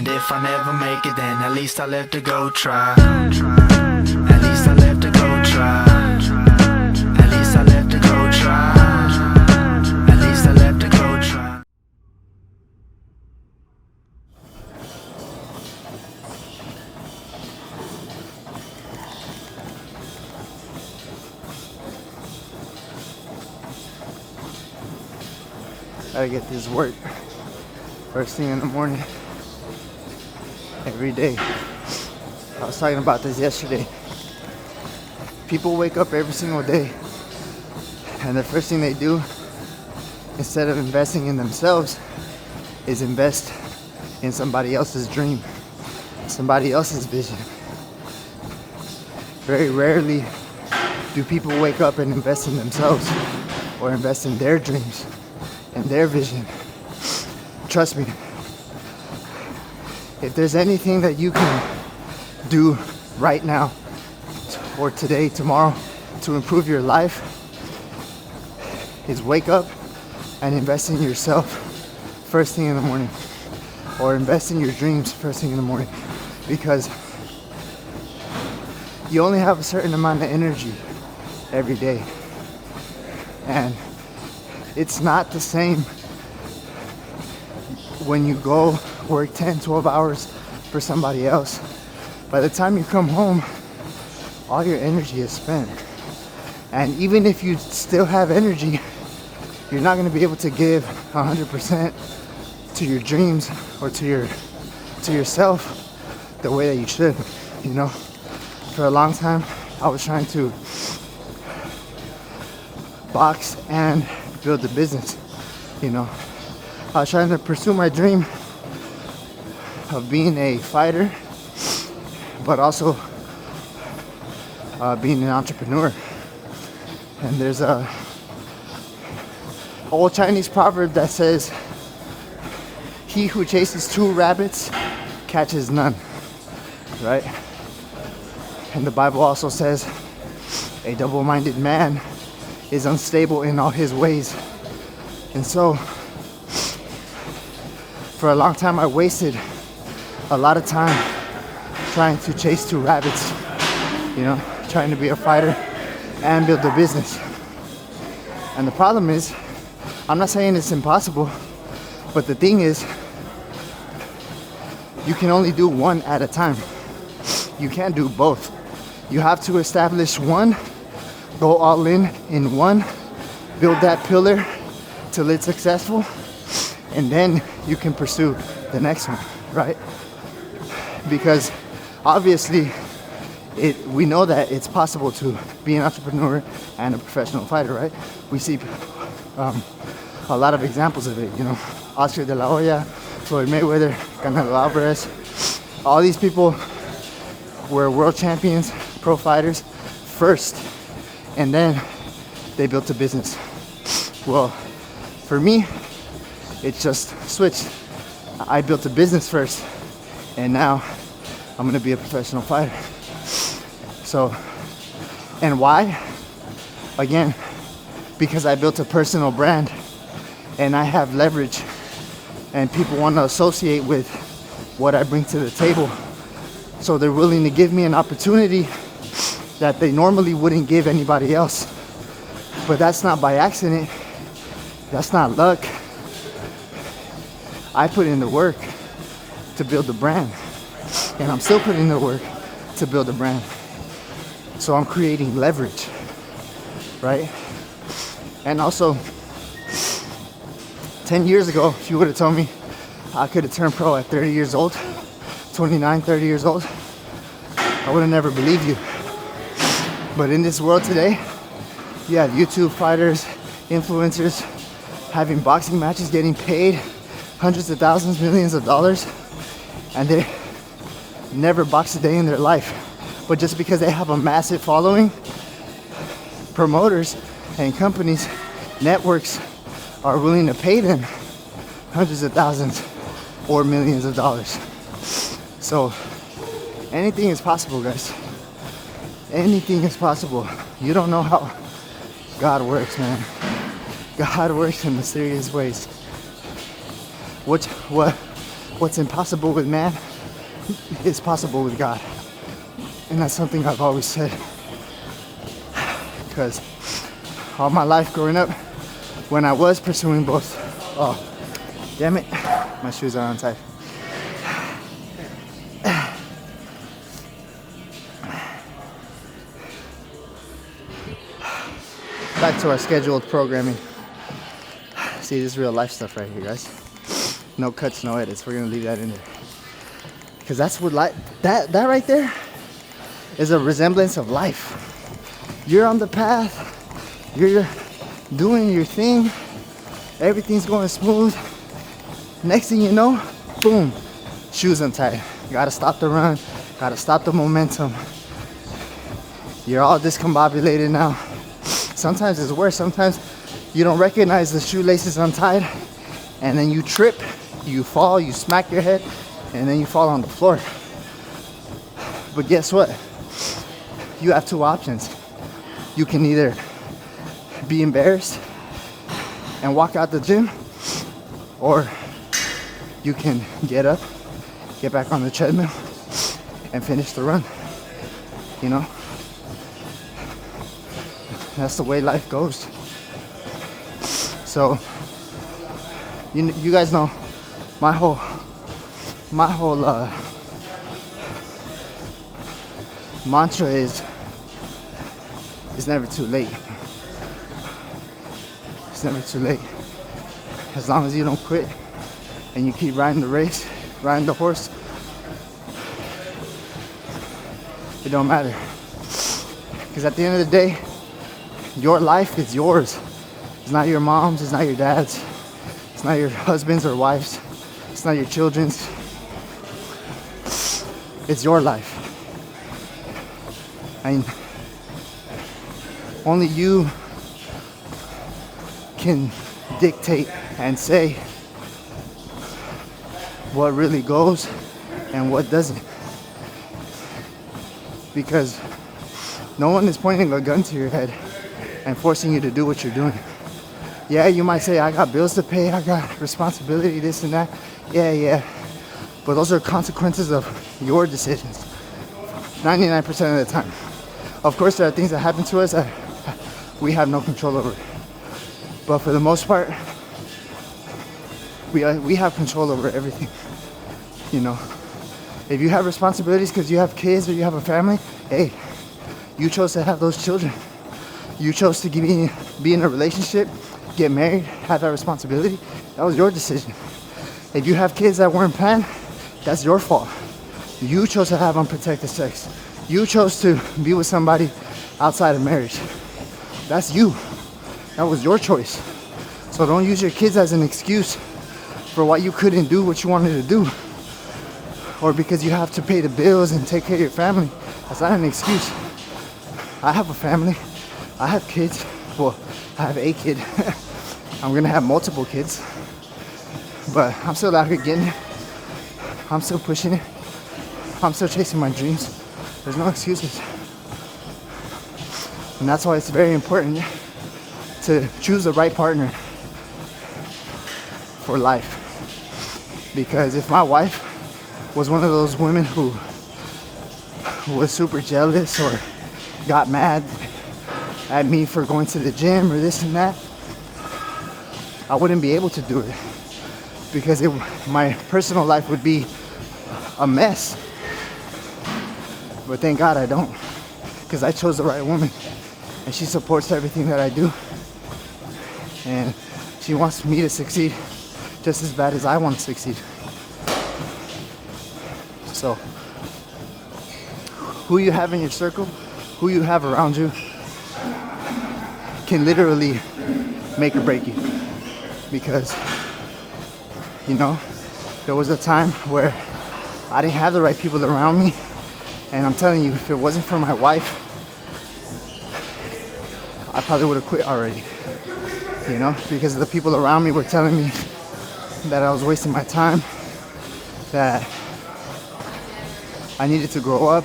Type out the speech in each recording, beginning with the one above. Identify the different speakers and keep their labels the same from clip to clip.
Speaker 1: And if I never make it, then at least I left to go try. At least I left to go try. At least I left to go try. At least I left to go try.
Speaker 2: Gotta get this work first thing in the morning, every day. I was talking about this yesterday. People wake up every single day, and the first thing they do, instead of investing in themselves, is invest in somebody else's dream, somebody else's vision. Very rarely do people wake up and invest in themselves or invest in their dreams and their vision. Trust me, if there's anything that you can do right now or today, tomorrow, to improve your life, is wake up and invest in yourself first thing in the morning, or invest in your dreams first thing in the morning, because you only have a certain amount of energy every day, and it's not the same when you go work 10, 12 hours for somebody else. By the time you come home, all your energy is spent. And even if you still have energy, you're not going to be able to give 100% to your dreams or to yourself the way that you should. You know, for a long time, I was trying to box and build a business. You know, I was trying to pursue my dream of being a fighter, but also being an entrepreneur. And there's a old Chinese proverb that says, "He who chases two rabbits catches none," right? And the Bible also says, "A double-minded man is unstable in all his ways." And so, for a long time, I wasted a lot of time trying to chase two rabbits, you know, trying to be a fighter and build a business. And the problem is, I'm not saying it's impossible, but the thing is, you can only do one at a time. You can't do both. You have to establish one, go all in one, build that pillar till it's successful, and then you can pursue the next one, right? Because obviously we know that it's possible to be an entrepreneur and a professional fighter, right? We see a lot of examples of it, you know, Oscar De La Hoya, Floyd Mayweather, Canelo Alvarez. All these people were world champions, pro fighters first, and then they built a business. Well, for me, it's just switched. I built a business first, and now I'm gonna be a professional fighter. So, and why? Again, because I built a personal brand and I have leverage, and people want to associate with what I bring to the table. So they're willing to give me an opportunity that they normally wouldn't give anybody else. But that's not by accident. That's not luck. I put in the work to build the brand, and I'm still putting in the work to build a brand. So I'm creating leverage, right? And also, 10 years ago, if you would have told me I could have turned pro at 30 years old, 29, 30 years old, I would have never believed you. But in this world today, you have YouTube fighters, influencers, having boxing matches, getting paid hundreds of thousands, millions of dollars, and they never boxed a day in their life. But just because they have a massive following, promoters and companies, networks are willing to pay them hundreds of thousands or millions of dollars. So anything is possible, guys. Anything is possible. You don't know how God works, man. God works in mysterious ways. What what's impossible with man is possible with God. And that's something I've always said. Because all my life growing up, when I was pursuing both, oh, damn it, my shoes are untied. Back to our scheduled programming. See, this is real life stuff right here, guys. No cuts, no edits. We're gonna leave that in there. Because that's what life, that right there is a resemblance of life. You're on the path, you're doing your thing, everything's going smooth. Next thing you know, boom, shoes untied. You gotta stop the run, gotta stop the momentum. You're all discombobulated now. Sometimes it's worse. Sometimes you don't recognize the shoelaces untied, and then you trip, you fall, you smack your head, and then you fall on the floor. But guess what? You have two options. You can either be embarrassed and walk out the gym, or you can get up, get back on the treadmill, and finish the run. You know? That's the way life goes. So, you guys know my whole mantra is it's never too late. It's never too late. As long as you don't quit and you keep riding the race, riding the horse, it don't matter. Because at the end of the day, your life is yours. It's not your mom's, it's not your dad's, it's not your husband's or wife's, it's not your children's. It's your life. And only you can dictate and say what really goes and what doesn't. Because no one is pointing a gun to your head and forcing you to do what you're doing. Yeah, you might say, I got bills to pay, I got responsibility, this and that. Yeah. But those are consequences of your decisions. 99% of the time. Of course, there are things that happen to us that we have no control over. But for the most part, we have control over everything. You know, if you have responsibilities because you have kids or you have a family, hey, you chose to have those children. You chose to be in a relationship, get married, have that responsibility. That was your decision. If you have kids that weren't planned, that's your fault. You chose to have unprotected sex. You chose to be with somebody outside of marriage. That's you. That was your choice. So don't use your kids as an excuse for why you couldn't do what you wanted to do. Or because you have to pay the bills and take care of your family. That's not an excuse. I have a family. I have kids. Well, I have a kid. I'm gonna have multiple kids. But I'm still out here getting it. I'm still pushing it. I'm still chasing my dreams. There's no excuses. And that's why it's very important to choose the right partner for life. Because if my wife was one of those women who was super jealous or got mad at me for going to the gym or this and that, I wouldn't be able to do it. Because my personal life would be a mess. But thank God I don't. Because I chose the right woman. And she supports everything that I do. And she wants me to succeed just as bad as I want to succeed. So, who you have in your circle, who you have around you, can literally make or break you. Because, you know, there was a time where I didn't have the right people around me. And I'm telling you, if it wasn't for my wife, I probably would have quit already. You know, because the people around me were telling me that I was wasting my time, that I needed to grow up,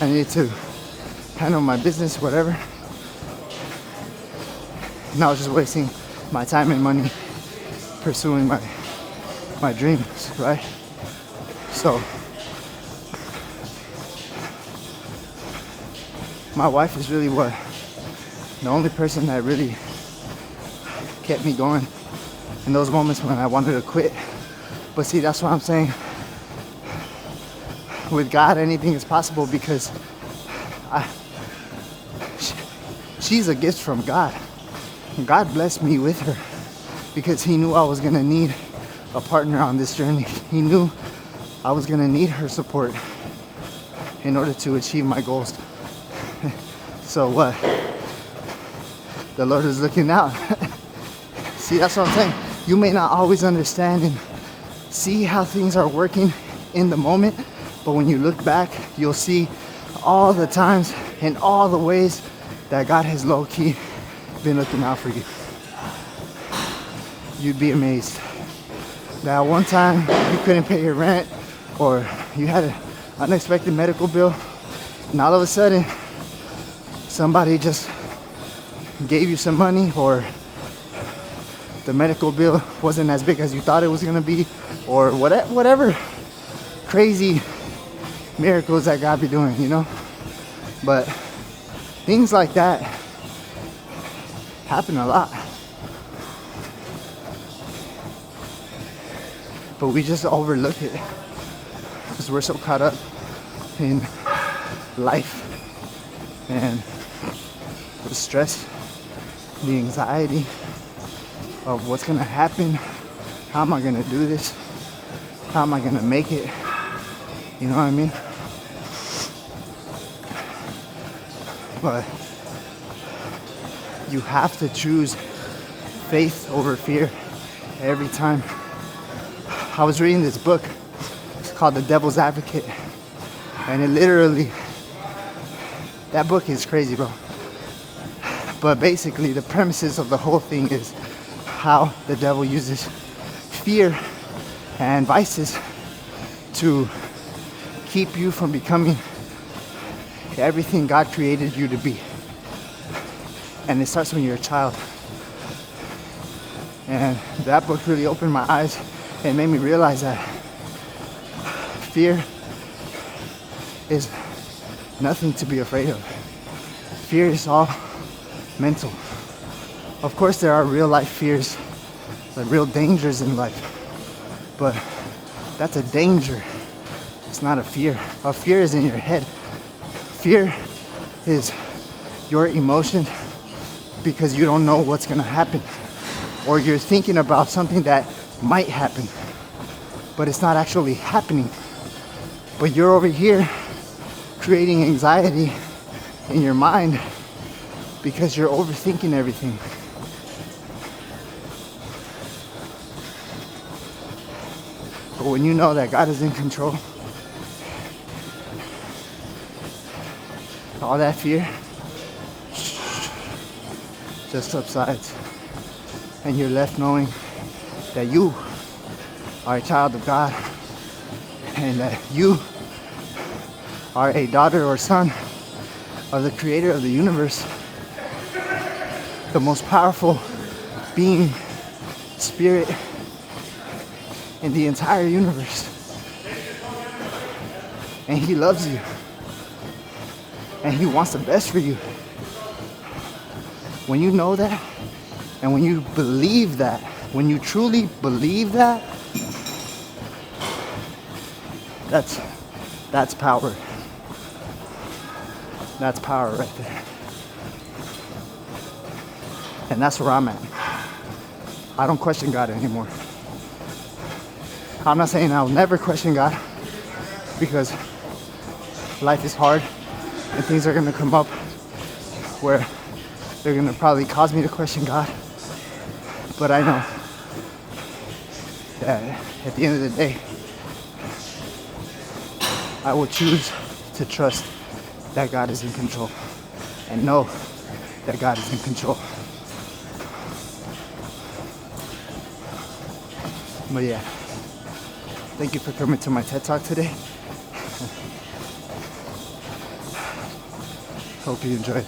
Speaker 2: I needed to handle my business, whatever. And I was just wasting my time and money pursuing my dreams, right? So my wife is really the only person that really kept me going in those moments when I wanted to quit. But see, that's what I'm saying. With God, anything is possible because she's a gift from God. God blessed me with her because He knew I was gonna need a partner on this journey. He knew I was gonna need her support in order to achieve my goals. So what? The Lord is looking out. See, that's what I'm saying. You may not always understand and see how things are working in the moment, but when you look back, you'll see all the times and all the ways that God has low-key been looking out for you. You'd be amazed that one time you couldn't pay your rent or you had an unexpected medical bill, and all of a sudden somebody just gave you some money, or the medical bill wasn't as big as you thought it was gonna be, or whatever crazy miracles that God be doing, you know? But things like that happen a lot. But we just overlook it because we're so caught up in life and the stress, the anxiety of what's gonna happen. How am I gonna do this? How am I gonna make it? You know what I mean? But you have to choose faith over fear every time. I was reading this book. It's called The Devil's Advocate. And it literally, that book is crazy, bro. But basically the premises of the whole thing is how the devil uses fear and vices to keep you from becoming everything God created you to be. And it starts when you're a child. And that book really opened my eyes and made me realize that fear is nothing to be afraid of. Fear is all mental. Of course there are real life fears, like real dangers in life, but that's a danger. It's not a fear. A fear is in your head. Fear is your emotion because you don't know what's gonna happen, or you're thinking about something that might happen, but it's not actually happening. But you're over here creating anxiety in your mind because you're overthinking everything. But when you know that God is in control, all that fear just subsides, and you're left knowing that you are a child of God and that you are a daughter or son of the creator of the universe, the most powerful being, spirit in the entire universe. And He loves you. And He wants the best for you. When you know that, and when you believe that, when you truly believe that, that's power. That's power right there. And that's where I'm at. I don't question God anymore. I'm not saying I'll never question God, because life is hard and things are gonna come up where they're gonna probably cause me to question God. But I know that at the end of the day, I will choose to trust that God is in control and know that God is in control. But yeah, thank you for coming to my TED Talk today. Hope you enjoyed.